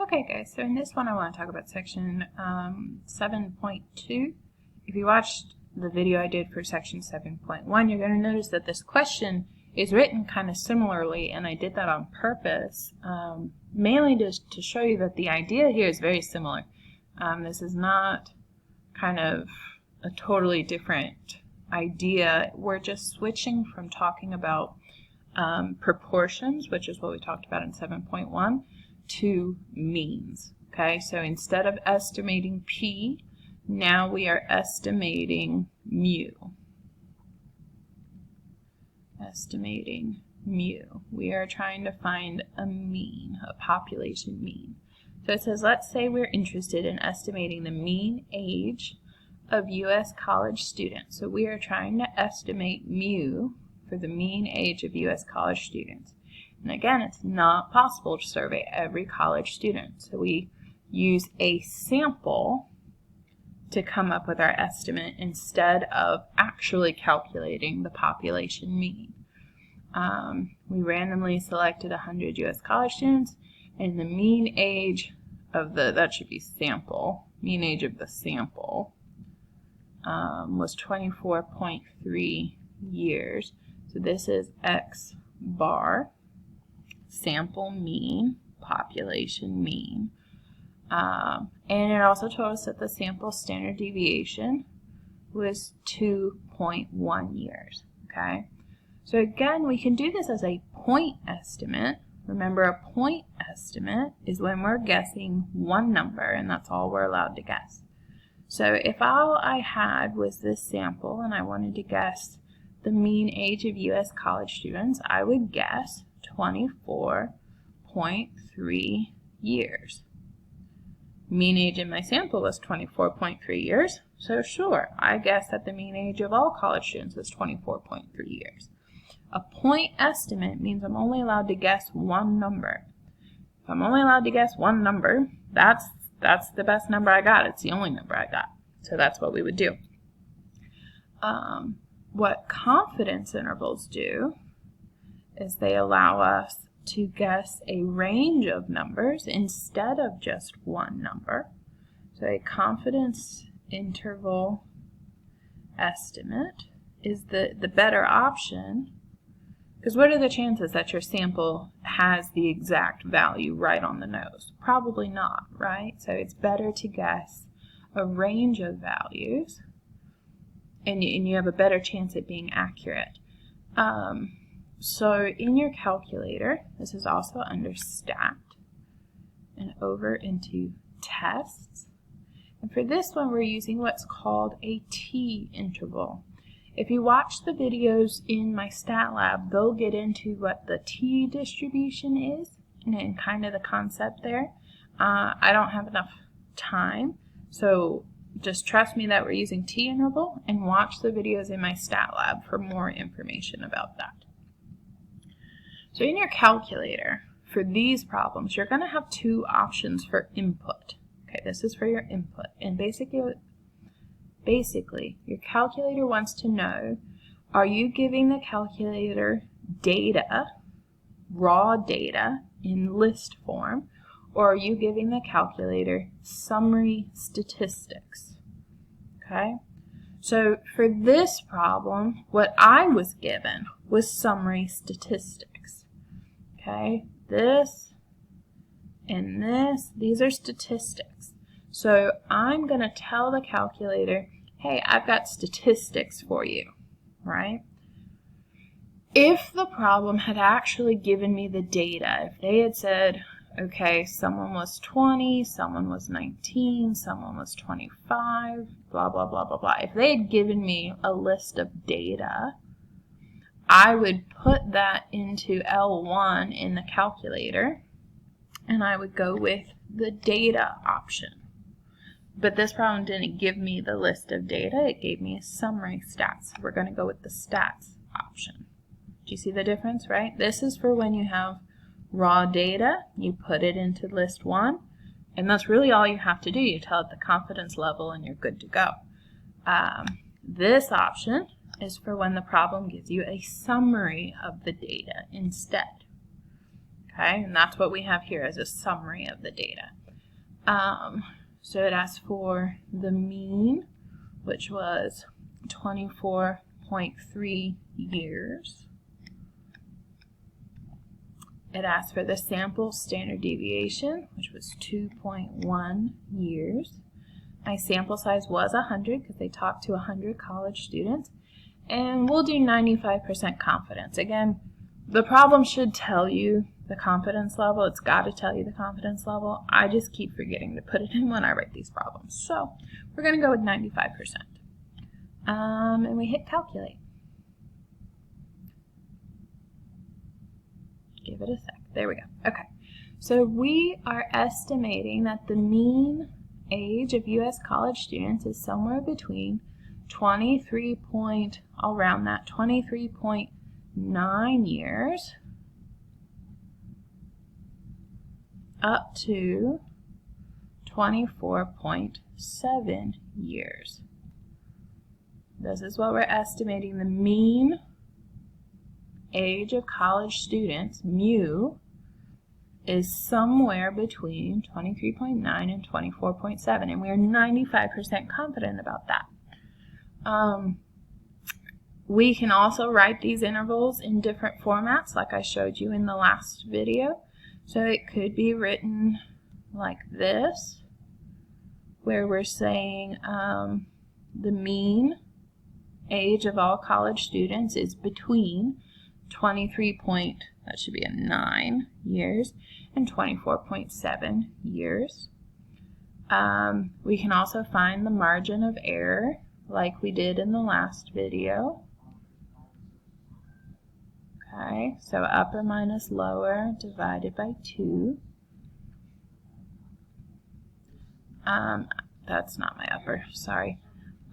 Okay guys, so in this one I want to talk about section 7.2. If you watched the video I did for section 7.1, you're going to notice that this question is written kind of similarly, and I did that on purpose, mainly just to show you that the idea here is very similar. This is not kind of a totally different idea. We're just switching from talking about proportions, which is what we talked about in 7.1, to means. Okay, so instead of estimating P, now we are estimating mu. Estimating mu. We are trying to find a mean, a population mean. So it says, let's say we're interested in estimating the mean age of U.S. college students. So we are trying to estimate mu for the mean age of U.S. college students. And again, it's not possible to survey every college student. So we use a sample to come up with our estimate instead of actually calculating the population mean. We randomly selected 100 U.S. college students, and the mean age of that should be sample, mean age of the sample was 24.3 years. So this is X bar, sample mean, population mean. And it also told us that the sample standard deviation was 2.1 years. Okay, so again, we can do this as a point estimate. Remember, a point estimate is when we're guessing one number, and that's all we're allowed to guess. So if all I had was this sample and I wanted to guess the mean age of U.S. college students, I would guess 24.3 years. Mean age in my sample was 24.3 years, so sure, I guessed that the mean age of all college students was 24.3 years. A point estimate means I'm only allowed to guess one number. If I'm only allowed to guess one number, that's the best number I got. It's the only number I got. So that's what we would do. What confidence intervals do is they allow us to guess a range of numbers instead of just one number. So a confidence interval estimate is the better option, because what are the chances that your sample has the exact value right on the nose? Probably not, right? So it's better to guess a range of values, and you have a better chance at being accurate. So in your calculator, this is also under Stat, and over into Tests. And for this one, we're using what's called a t-interval. If you watch the videos in my Stat Lab, they'll get into what the t-distribution is and kind of the concept there. I don't have enough time, so just trust me that we're using t-interval, and watch the videos in my Stat Lab for more information about that. So in your calculator, for these problems, you're going to have two options for input. Okay, this is for your input. And basically, your calculator wants to know, are you giving the calculator data, raw data, in list form, or are you giving the calculator summary statistics? Okay, so for this problem, what I was given was summary statistics. Okay, this and this, these are statistics. So I'm going to tell the calculator, hey, I've got statistics for you, right? If the problem had actually given me the data, if they had said, okay, someone was 20, someone was 19, someone was 25, blah, blah, blah, blah, blah. If they had given me a list of data, I would put that into L1 in the calculator, and I would go with the data option. But this problem didn't give me the list of data, it gave me a summary stats. We're going to go with the stats option. Do you see the difference, right? This is for when you have raw data, you put it into list 1, and that's really all you have to do. You tell it the confidence level and you're good to go. This option is for when the problem gives you a summary of the data instead. Okay, and that's what we have here as a summary of the data. So it asks for the mean, which was 24.3 years. It asks for the sample standard deviation, which was 2.1 years. My sample size was 100 because they talked to 100 college students. And we'll do 95% confidence. Again, the problem should tell you the confidence level. It's got to tell you the confidence level. I just keep forgetting to put it in when I write these problems. So we're going to go with 95%. And we hit calculate. Give it a sec. There we go. Okay. So we are estimating that the mean age of U.S. college students is somewhere between 23.9 years up to 24.7 years. This is what we're estimating the mean age of college students, mu, is somewhere between 23.9 and 24.7, and we are 95% confident about that. We can also write these intervals in different formats like I showed you in the last video. So it could be written like this, where we're saying the mean age of all college students is between 9 years and 24.7 years. We can also find the margin of error like we did in the last video. Okay, so upper minus lower divided by 2. That's not my upper, sorry.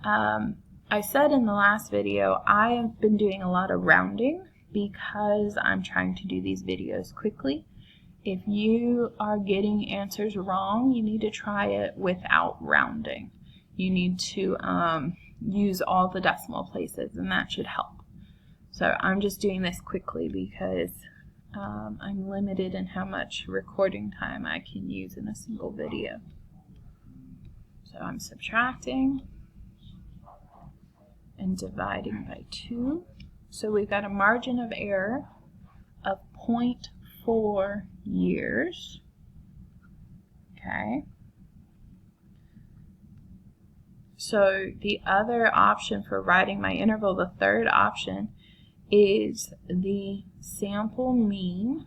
I said in the last video I have been doing a lot of rounding because I'm trying to do these videos quickly. If you are getting answers wrong, you need to try it without rounding. You need to use all the decimal places, and that should help. So I'm just doing this quickly because I'm limited in how much recording time I can use in a single video. So I'm subtracting and dividing by 2. So we've got a margin of error of 0.4 years. Okay. So the other option for writing my interval, the third option, is the sample mean,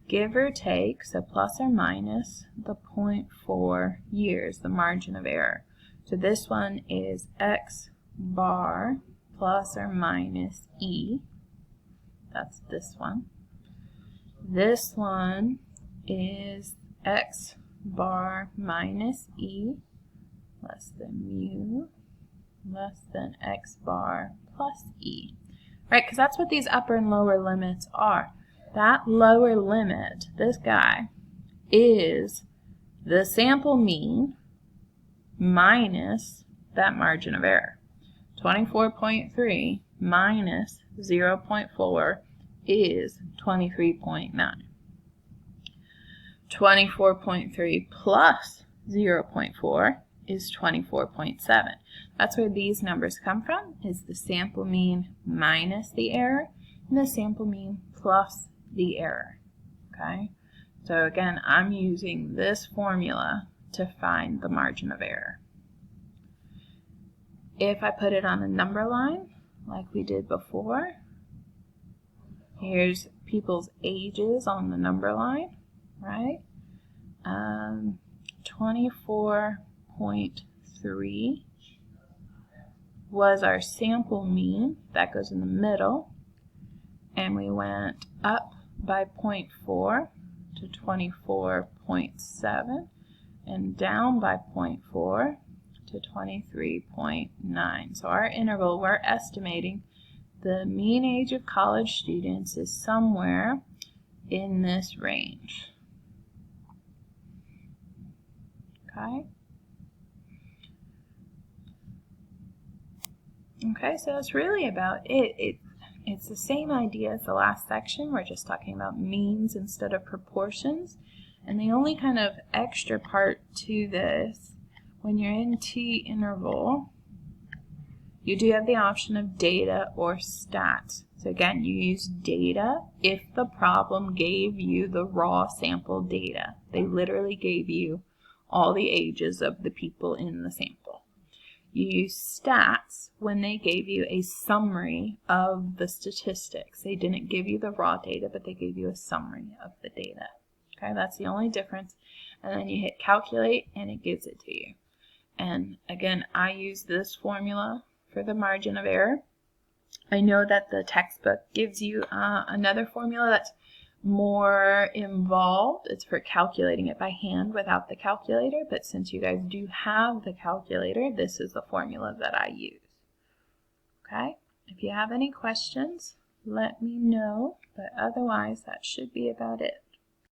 give or take, so plus or minus the 0.4 years, the margin of error. So this one is x bar plus or minus e. That's this one. This one is x bar minus e less than mu less than x bar plus e. Right, because that's what these upper and lower limits are. That lower limit, this guy, is the sample mean minus that margin of error. 24.3 minus 0.4 is 23.9. 24.3 plus 0.4 is 24.7. That's where these numbers come from, is the sample mean minus the error and the sample mean plus the error. Okay? So again, I'm using this formula to find the margin of error. If I put it on a number line, like we did before, here's people's ages on the number line, right? 24.3 was our sample mean. That goes in the middle. And we went up by 0.4 to 24.7 and down by 0.4 to 23.9. So our interval, we're estimating the mean age of college students is somewhere in this range. Okay? Okay, so that's really about it. It's the same idea as the last section. We're just talking about means instead of proportions. And the only kind of extra part to this, when you're in t-interval, you do have the option of data or stats. So again, you use data if the problem gave you the raw sample data. They literally gave you all the ages of the people in the sample. You use stats when they gave you a summary of the statistics. They didn't give you the raw data, but they gave you a summary of the data. Okay, that's the only difference. And then you hit calculate and it gives it to you. And again, I use this formula for the margin of error. I know that the textbook gives you another formula that's more involved. It's for calculating it by hand without the calculator, but since you guys do have the calculator, this is the formula that I use. Okay, if you have any questions, let me know, but otherwise that should be about it.